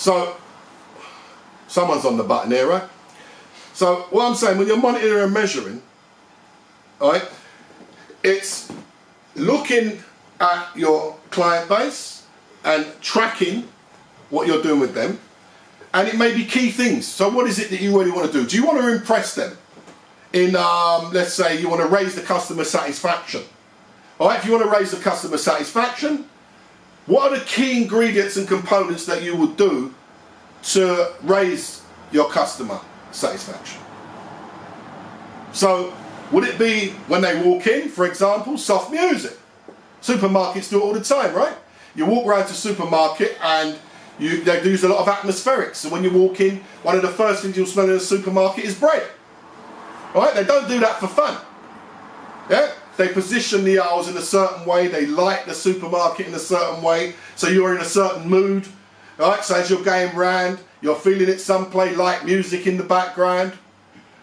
So, someone's on the button here, right? So, what I'm saying, when you're monitoring and measuring, right, it's looking at your client base and tracking what you're doing with them. And it may be key things. So what is it that you really want to do? Do you want to impress them? In, let's say you want to raise the customer satisfaction. All right, if you want to raise the customer satisfaction, what are the key ingredients and components that you would do to raise your customer satisfaction? So, would it be when they walk in, for example, soft music? Supermarkets do it all the time, right? You walk around to a supermarket and they use a lot of atmospherics. So when you walk in, one of the first things you'll smell in a supermarket is bread. All right? They don't do that for fun. Yeah? They position the aisles in a certain way. They light the supermarket in a certain way. So you're in a certain mood. All right? So as you're going round, you're feeling it someplace, light music in the background.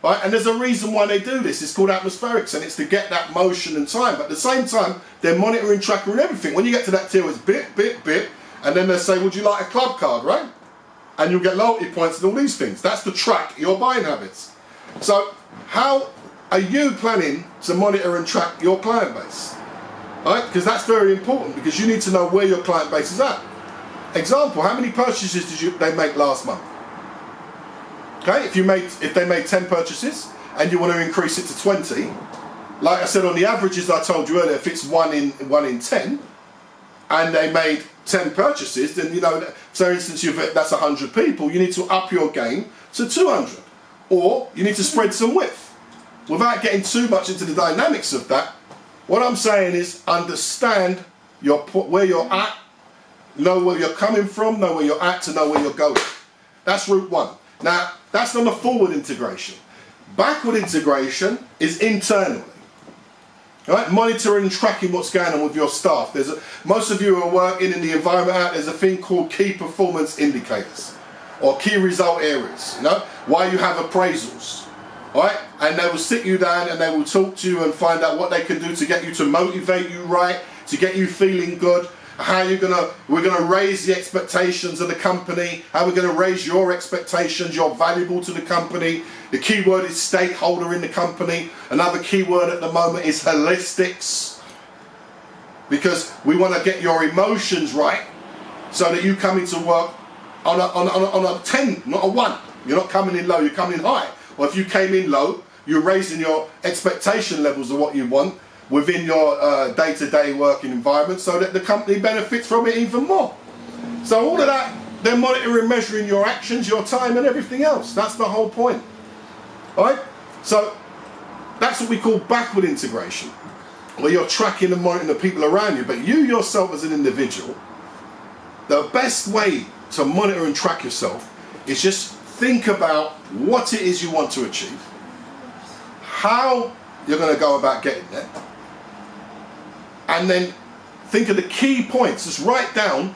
All right? And there's a reason why they do this. It's called atmospherics, and it's to get that motion and time. But at the same time, they're monitoring, tracking and everything. When you get to that tier, it's bit, bit, bit. And then they say, would you like a club card, right? And you'll get loyalty points and all these things. That's to track your buying habits. So how are you planning to monitor and track your client base? Right? Because that's very important, because you need to know where your client base is at. Example, how many purchases did they make last month? Okay, if they made 10 purchases and you want to increase it to 20, like I said, on the averages I told you earlier, if it's 1 in 10, and they made 10 purchases, then you know, so for instance, that's 100 people, you need to up your game to 200. Or you need to spread some width. Without getting too much into the dynamics of that, what I'm saying is understand where you're at, know where you're coming from, know where you're at to know where you're going. That's route one. Now, that's not a forward integration. Backward integration is internally. Right? Monitoring and tracking what's going on with your staff. Most of you who are working in the environment out, there's a thing called key performance indicators or key result areas. You know, why you have appraisals, right? And they will sit you down and they will talk to you and find out what they can do to get you to motivate you right, to get you feeling good. How we're gonna raise the expectations of the company, how we're gonna raise your expectations, you're valuable to the company. The key word is stakeholder in the company. Another key word at the moment is holistics. Because we wanna get your emotions right so that you come into work on a 10, not a 1. You're not coming in low, you're coming in high. Or if you came in low, you're raising your expectation levels of what you want within your day-to-day working environment so that the company benefits from it even more. So all of that, they're monitoring, measuring your actions, your time and everything else. That's the whole point. Alright? So that's what we call backward integration, where you're tracking and monitoring the people around you, but you yourself as an individual, the best way to monitor and track yourself is just think about what it is you want to achieve, how you're going to go about getting there, and then think of the key points. Just write down,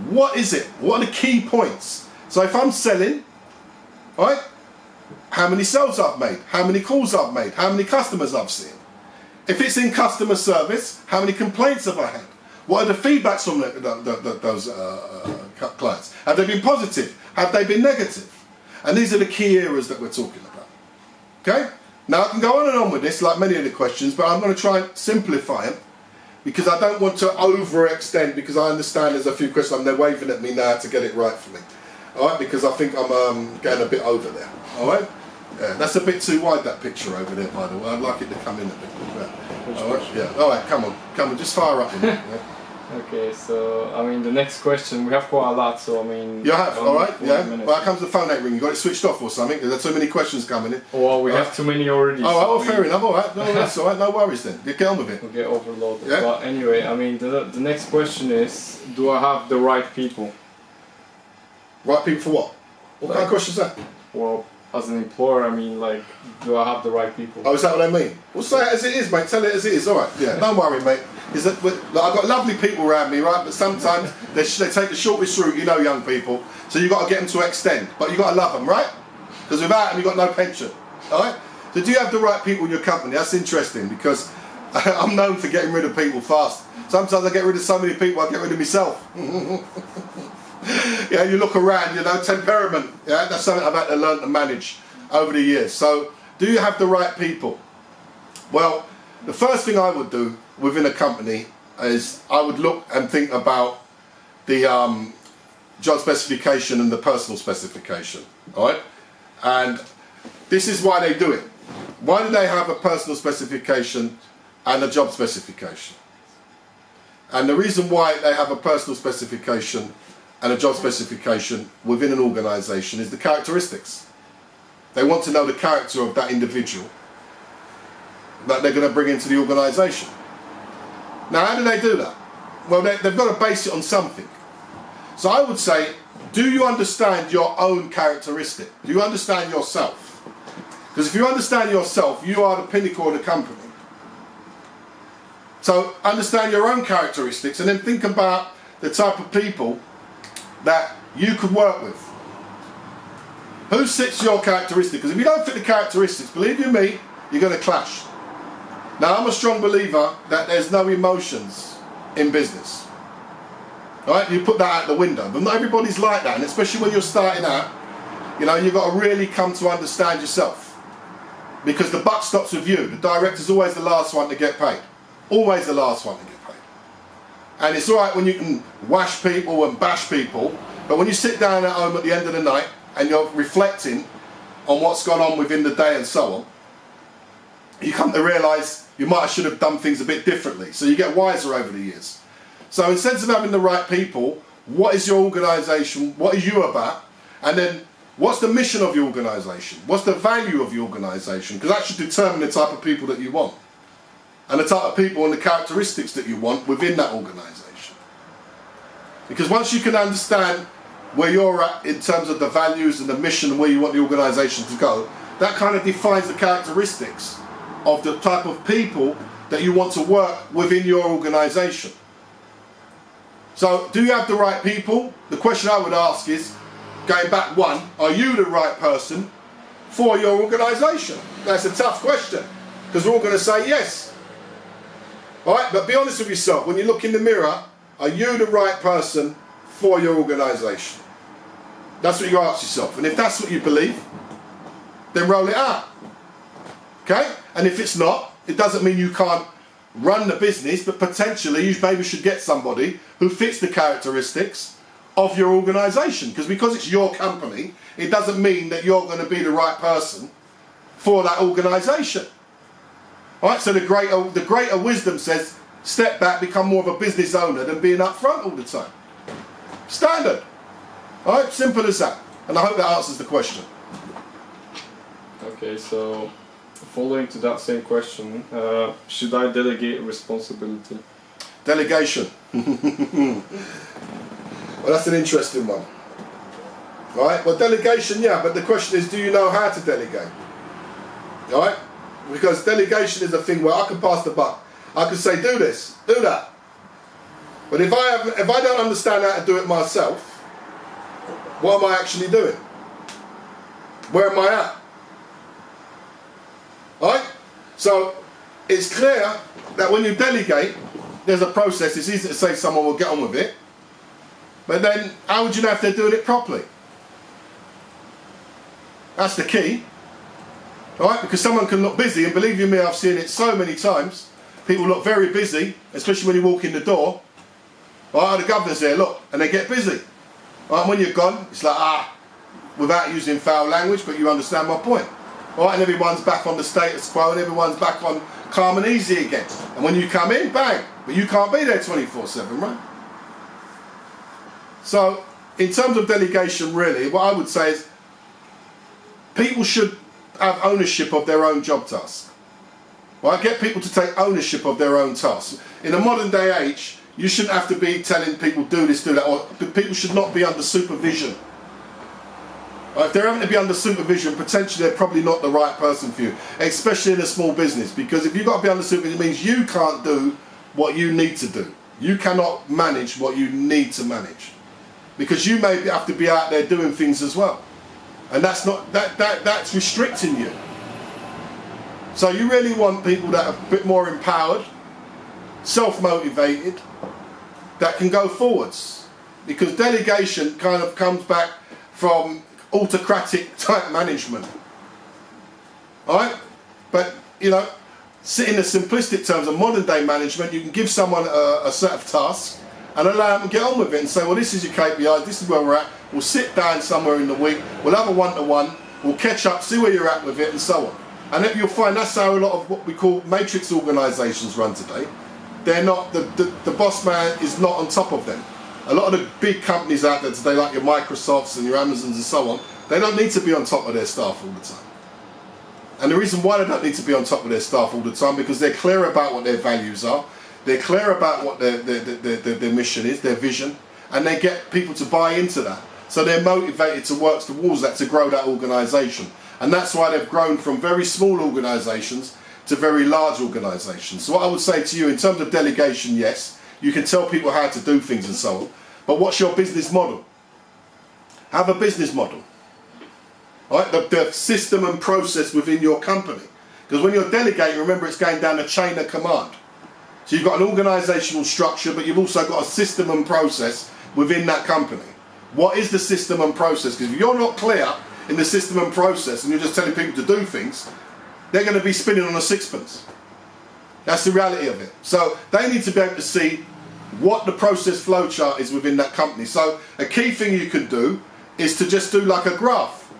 what is it? What are the key points? So if I'm selling, right, how many sales I've made, how many calls I've made, how many customers I've seen. If it's in customer service, how many complaints have I had? What are the feedbacks from those clients? Have they been positive? Have they been negative? And these are the key areas that we're talking about. Okay? Now I can go on and on with this, like many of the questions, but I'm going to try and simplify them, because I don't want to overextend, because I understand there's a few questions and they're waving at me now to get it right for me. Alright, because I think I'm going a bit over there. Alright? Yeah, that's a bit too wide, that picture over there, by the way. I'd like it to come in a bit better. Alright, yeah. Alright, come on, just fire up in there. Yeah. Okay, so I mean the next question, we have quite a lot, so I mean... You have, alright, yeah. Well, how comes the phone ain't ringing? You got it switched off or something? There's too many questions coming in. Well, we have too many already. Alright, so fair enough, alright. No, that's alright, no worries then. Get on with it. We'll get overloaded. Yeah? But anyway, I mean the next question is, do I have the right people? Right people for what? What kind of question is that? Well, as an employer, I mean, like, do I have the right people? Oh, is that what I mean? Well, say it as it is, mate. Tell it as it is. All right. Yeah. Don't worry, mate. Is that like, I've got lovely people around me, right? But sometimes they take the shortest route. You know, young people. So you got to get them to extend, but you got to love them, right? Because without them, you got no pension. All right. So do you have the right people in your company? That's interesting, because I'm known for getting rid of people fast. Sometimes I get rid of so many people, I get rid of myself. Yeah, you look around, you know, temperament. Yeah, that's something I've had to learn to manage over the years. So, do you have the right people? Well, the first thing I would do within a company is I would look and think about the job specification and the personal specification. All right, and this is why they do it. Why do they have a personal specification and a job specification? And the reason why they have a personal specification and a job specification within an organisation is the characteristics. They want to know the character of that individual that they're going to bring into the organisation. Now, how do they do that? Well, they've got to base it on something. So I would say, do you understand your own characteristic? Do you understand yourself? Because if you understand yourself, you are the pinnacle of the company. So understand your own characteristics and then think about the type of people that you could work with. Who fits your characteristic? Because if you don't fit the characteristics, believe you me, you're going to clash. Now, I'm a strong believer that there's no emotions in business. Right? You put that out the window. But not everybody's like that. And especially when you're starting out, you know, you've got to really come to understand yourself. Because the buck stops with you. The director's always the last one to get paid. Always the last one to get paid. And it's alright when you can wash people and bash people, but when you sit down at home at the end of the night and you're reflecting on what's gone on within the day and so on, you come to realise you should have done things a bit differently. So you get wiser over the years. So in sense of having the right people, what is your organisation? What are you about? And then what's the mission of your organisation? What's the value of your organisation? Because that should determine the type of people that you want. And the type of people and the characteristics that you want within that organisation. Because once you can understand where you're at in terms of the values and the mission and where you want the organisation to go, that kind of defines the characteristics of the type of people that you want to work within your organisation. So, do you have the right people? The question I would ask is, going back one, are you the right person for your organisation? That's a tough question, because we're all going to say yes. Alright, but be honest with yourself. When you look in the mirror, are you the right person for your organisation? That's what you ask yourself. And if that's what you believe, then roll it out. Okay? And if it's not, it doesn't mean you can't run the business, but potentially you maybe should get somebody who fits the characteristics of your organisation. Because it's your company, it doesn't mean that you're going to be the right person for that organisation. Alright, so the greater wisdom says, step back, become more of a business owner than being up front all the time. Standard. Alright, simple as that. And I hope that answers the question. Okay, so following to that same question, should I delegate responsibility? Delegation. Well, that's an interesting one. Alright, well, delegation, yeah, but the question is, do you know how to delegate? Alright? Because delegation is a thing where I can pass the buck. I can say, do this, do that. But if I don't understand how to do it myself, what am I actually doing? Where am I at? Alright? So, it's clear that when you delegate, there's a process. It's easy to say someone will get on with it. But then, how would you know if they're doing it properly? That's the key. Alright, because someone can look busy, and believe you me, I've seen it so many times. People look very busy, especially when you walk in the door. Alright, the governor's here, look, and they get busy. Alright, when you're gone, it's like, without using foul language, but you understand my point. Alright, and everyone's back on the status quo, and everyone's back on calm and easy again. And when you come in, bang, but you can't be there 24/7, right? So, in terms of delegation, really, what I would say is, people should have ownership of their own job task. Right? Get people to take ownership of their own tasks. In a modern day age, you shouldn't have to be telling people do this, do that, or people should not be under supervision. Right? If they're having to be under supervision, potentially they're probably not the right person for you, especially in a small business, because if you've got to be under supervision, it means you can't do what you need to do. You cannot manage what you need to manage, because you may have to be out there doing things as well. And that's restricting you. So you really want people that are a bit more empowered, self-motivated, that can go forwards. because delegation kind of comes back from autocratic type management. Alright? But, you know, in the simplistic terms of modern day management, you can give someone a set of tasks and allow them to get on with it and say, well, this is your KPI, this is where we're at, we'll sit down somewhere in the week, we'll have a one-to-one, we'll catch up, see where you're at with it and so on. And then you'll find that's how a lot of what we call matrix organisations run today. They're not, the boss man is not on top of them. A lot of the big companies out there today, like your Microsofts and your Amazons and so on, they don't need to be on top of their staff all the time. And the reason why they don't need to be on top of their staff all the time, because they're clear about what their values are, they're clear about what their mission is, their vision, and they get people to buy into that. So they're motivated to work towards that, to grow that organisation. And that's why they've grown from very small organisations to very large organisations. So what I would say to you in terms of delegation, yes, you can tell people how to do things and so on, but what's your business model? Have a business model. Right? The system and process within your company. Because when you're delegating, remember it's going down a chain of command. So you've got an organisational structure, but you've also got a system and process within that company. What is the system and process? Because if you're not clear in the system and process and you're just telling people to do things, they're going to be spinning on a sixpence. That's the reality of it. So they need to be able to see what the process flow chart is within that company. So a key thing you can do is to just do like a graph,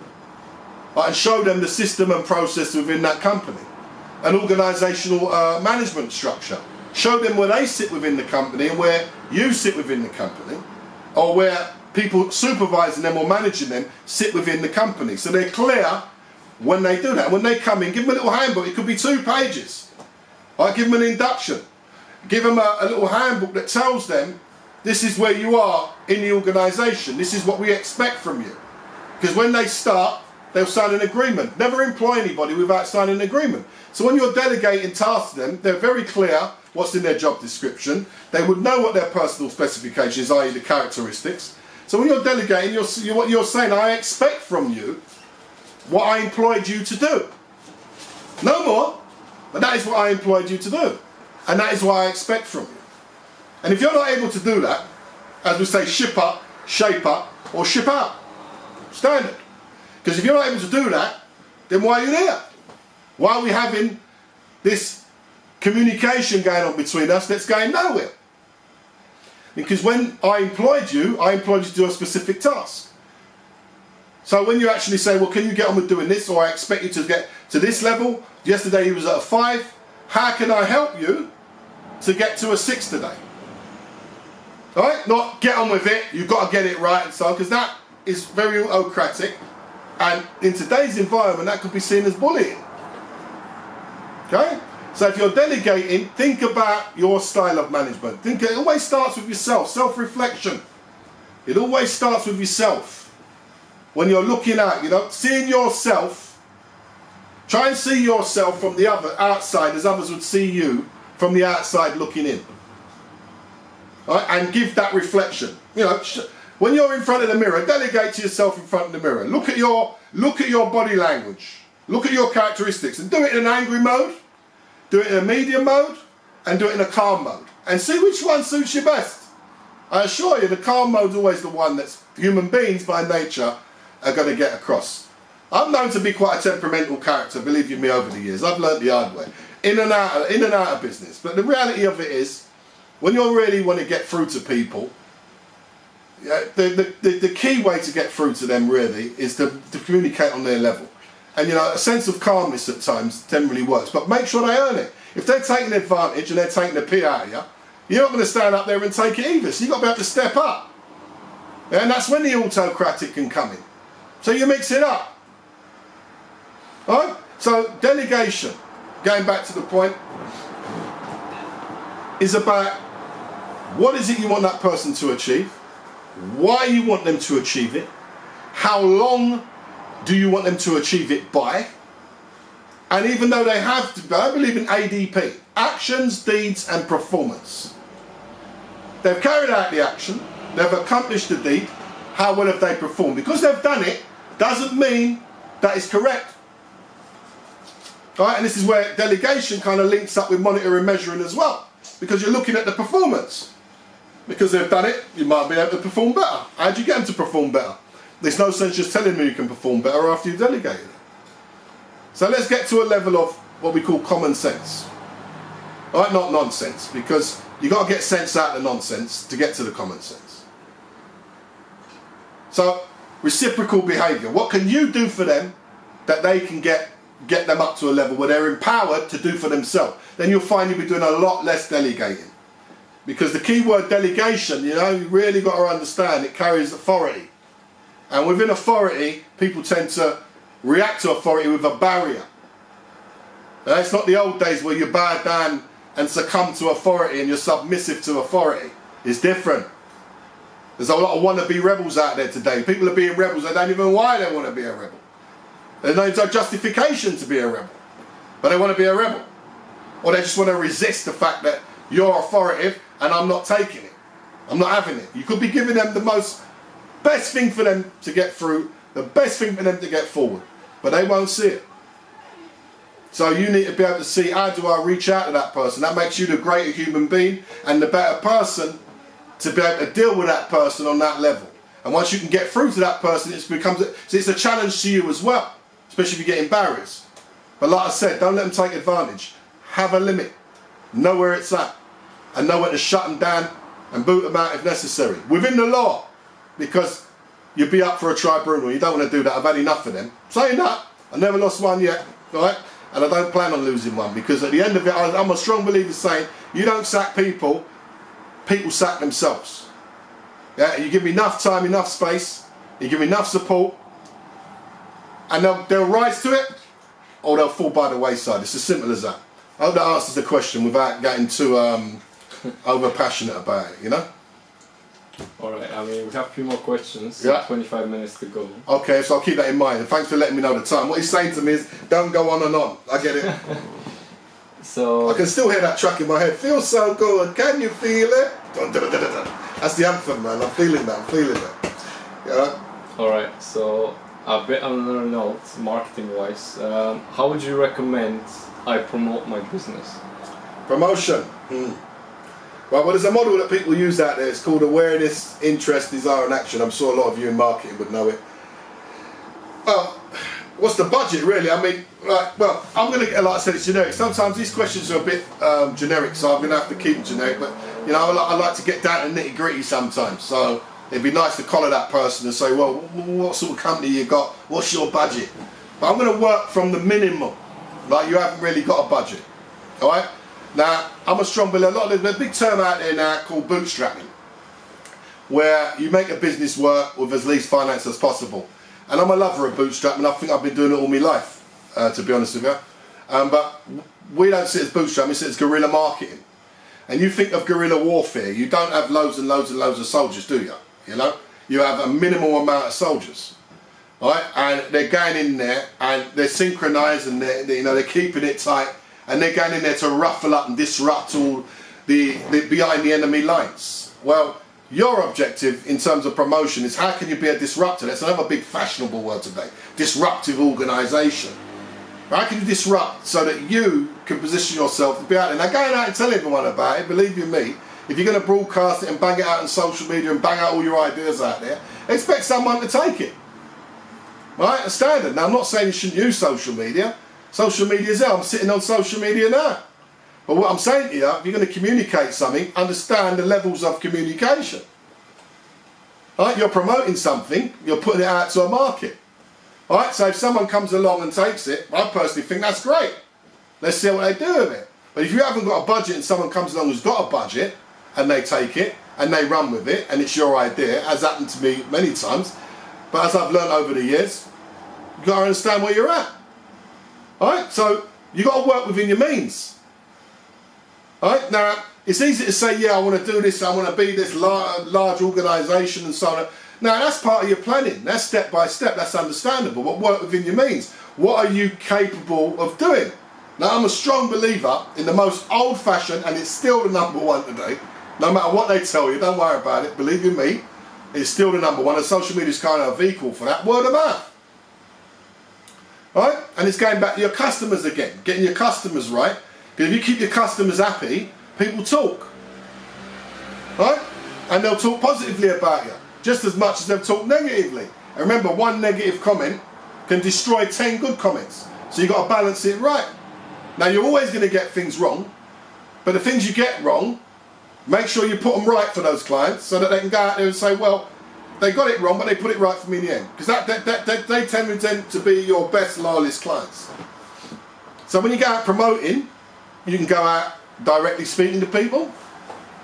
right, and show them the system and process within that company. An organisational management structure. Show them where they sit within the company and where you sit within the company, or where people supervising them or managing them sit within the company. So they're clear when they do that. When they come in, give them a little handbook. It could be 2 pages. Right? Give them an induction. Give them a little handbook that tells them this is where you are in the organisation. This is what we expect from you. Because when they start, they'll sign an agreement. Never employ anybody without signing an agreement. So when you're delegating tasks to them, they're very clear what's in their job description. They would know what their personal specifications, i.e. the characteristics. So when you're delegating, what you're saying, I expect from you what I employed you to do. No more, but that is what I employed you to do. And that is what I expect from you. And if you're not able to do that, as we say, ship up, shape up, or ship out. Standard. Because if you're not able to do that, then why are you there? Why are we having this communication going on between us that's going nowhere? Because when I employed you to do a specific task. So when you actually say, well, can you get on with doing this, or I expect you to get to this level, yesterday he was at a 5, how can I help you to get to a 6 today? Alright? Not get on with it, you've got to get it right and so on, because that is very autocratic, and in today's environment that could be seen as bullying. Okay? So if you're delegating, think about your style of management. Think it always starts with yourself, self-reflection. It always starts with yourself. When you're looking at, seeing yourself, try and see yourself from the outside as others would see you from the outside looking in. Right? And give that reflection. When you're in front of the mirror, delegate to yourself in front of the mirror. Look at your body language. Look at your characteristics and do it in an angry mode. Do it in a medium mode and do it in a calm mode. And see which one suits you best. I assure you the calm mode is always the one that human beings by nature are going to get across. I'm known to be quite a temperamental character, believe you me, over the years. I've learnt the hard way. In and out of business. But the reality of it is, when you really want to get through to people, the key way to get through to them really is to communicate on their level. And a sense of calmness at times generally works, but make sure they earn it. If they're taking advantage and they're taking the pee out of you, you're not going to stand up there and take it either. So you've got to be able to step up. And that's when the autocratic can come in. So you mix it up. Alright? So delegation, going back to the point, is about what is it you want that person to achieve, why you want them to achieve it, how long do you want them to achieve it by? And even though they have to, I believe in ADP, actions, deeds and performance. They've carried out the action, they've accomplished the deed, how well have they performed? Because they've done it, doesn't mean that it's correct. Right? And this is where delegation kind of links up with monitoring and measuring as well. Because you're looking at the performance. Because they've done it, you might be able to perform better. How do you get them to perform better? There's no sense just telling them you can perform better after you've delegated it. So let's get to a level of what we call common sense. All right, not nonsense, because you've got to get sense out of the nonsense to get to the common sense. So, reciprocal behaviour. What can you do for them that they can get them up to a level where they're empowered to do for themselves? Then you'll find you'll be doing a lot less delegating. Because the key word delegation, you know, you really got to understand it carries authority. And within authority, people tend to react to authority with a barrier. It's not the old days where you bow down and succumb to authority and you're submissive to authority. It's different. There's a lot of wannabe rebels out there today. People are being rebels, they don't even know why they want to be a rebel. There's no justification to be a rebel, but they want to be a rebel. Or they just want to resist the fact that you're authoritative and I'm not taking it. I'm not having it. You could be giving them the best thing for them to get through, the best thing for them to get forward, but they won't see it. So you need to be able to see, how do I reach out to that person? That makes you the greater human being and the better person to be able to deal with that person on that level. And once you can get through to that person, it's a challenge to you as well, especially if you're getting barriers. But like I said, don't let them take advantage. Have a limit. Know where it's at. And know when to shut them down and boot them out if necessary. Within the law. Because you'll be up for a tribunal. You don't want to do that. I've had enough of them. Saying that, I never lost one yet. Right? And I don't plan on losing one. Because at the end of it, I'm a strong believer saying, you don't sack people, people sack themselves. Yeah? You give me enough time, enough space, you give me enough support, and they'll rise to it, or they'll fall by the wayside. It's as simple as that. I hope that answers the question without getting too over passionate about it, you know? Alright, I mean, we have a few more questions. Yeah. 25 minutes to go. Okay, so I'll keep that in mind. And thanks for letting me know the time. What he's saying to me is, don't go on and on. I get it. So I can still hear that track in my head. Feels so good. Can you feel it? Dun, dun, dun, dun, dun. That's the anthem, man. I'm feeling that. I'm feeling that. Yeah. Alright, so a bit on another note, marketing-wise, how would you recommend I promote my business? Promotion. Right, well, there's a model that people use out there. It's called awareness, interest, desire, and action. I'm sure a lot of you in marketing would know it. What's the budget, really? I mean, well, I'm going to, like I said, it's generic. Sometimes these questions are a bit generic, so I'm going to have to keep them generic. But, you know, I like to get down to the nitty-gritty sometimes. So it'd be nice to collar that person and say, well, what sort of company you got? What's your budget? But I'm going to work from the minimum. Like, you haven't really got a budget. All right? Now, I'm a strong believer. There's a big term out there now called bootstrapping, where you make a business work with as least finance as possible. And I'm a lover of bootstrapping. I think I've been doing it all my life, to be honest with you. But we don't see it as bootstrapping, we see it as guerrilla marketing. And you think of guerrilla warfare, you don't have loads and loads and loads of soldiers, do you? You know? You have a minimal amount of soldiers. Right? And they're going in there and they're synchronized and they're keeping it tight. And they're going in there to ruffle up and disrupt all the behind the enemy lines. Well, your objective in terms of promotion is how can you be a disruptor? That's another big fashionable word today. Disruptive organisation. How can you disrupt so that you can position yourself to be out there? Now, going out and telling everyone about it, believe you me, if you're going to broadcast it and bang it out on social media and bang out all your ideas out there, expect someone to take it. Right? A standard. Now, I'm not saying you shouldn't use social media. Social media is there. I'm sitting on social media now. But what I'm saying to you, if you're going to communicate something, understand the levels of communication. Right? You're promoting something, you're putting it out to a market. Right? So if someone comes along and takes it, I personally think that's great. Let's see what they do with it. But if you haven't got a budget and someone comes along who's got a budget and they take it and they run with it and it's your idea, as happened to me many times, but as I've learned over the years, you've got to understand where you're at. Alright, so you've got to work within your means. Alright, now it's easy to say, yeah, I want to do this, I want to be this large organisation and so on. Now that's part of your planning, that's step by step, that's understandable, but work within your means. What are you capable of doing? Now I'm a strong believer in the most old fashioned, and it's still the number one today, no matter what they tell you, don't worry about it, believe you me, it's still the number one, and social media is kind of a vehicle for that, word of mouth. Right? And it's going back to your customers again, getting your customers right. Because if you keep your customers happy, people talk. Right? And they'll talk positively about you, just as much as they'll talk negatively. And remember, one negative comment can destroy 10 good comments. So you've got to balance it right. Now, you're always going to get things wrong, but the things you get wrong, make sure you put them right for those clients so that they can go out there and say, well, they got it wrong, but they put it right for me in the end. Because they tend to be your best, loyalist clients. So when you go out promoting, you can go out directly speaking to people.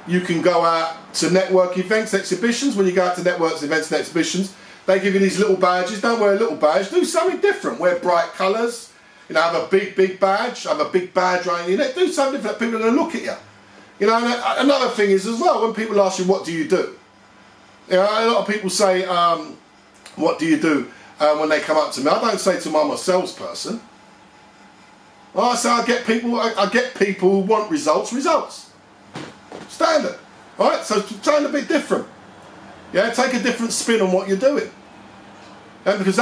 You can go out to network events, exhibitions. When you go out to networks, events and exhibitions, they give you these little badges. Don't wear a little badge, do something different. Wear bright colours. You know, have a big badge. Have a big badge around your neck. Do something different. People are going to look at you. You know, and another thing is as well, when people ask you, what do you do? You know, a lot of people say, what do you do when they come up to me? I don't say to them, I'm a salesperson. Well, I say I get people who want results. Standard. Alright, so something a bit different. Yeah, take a different spin on what you're doing. Yeah, because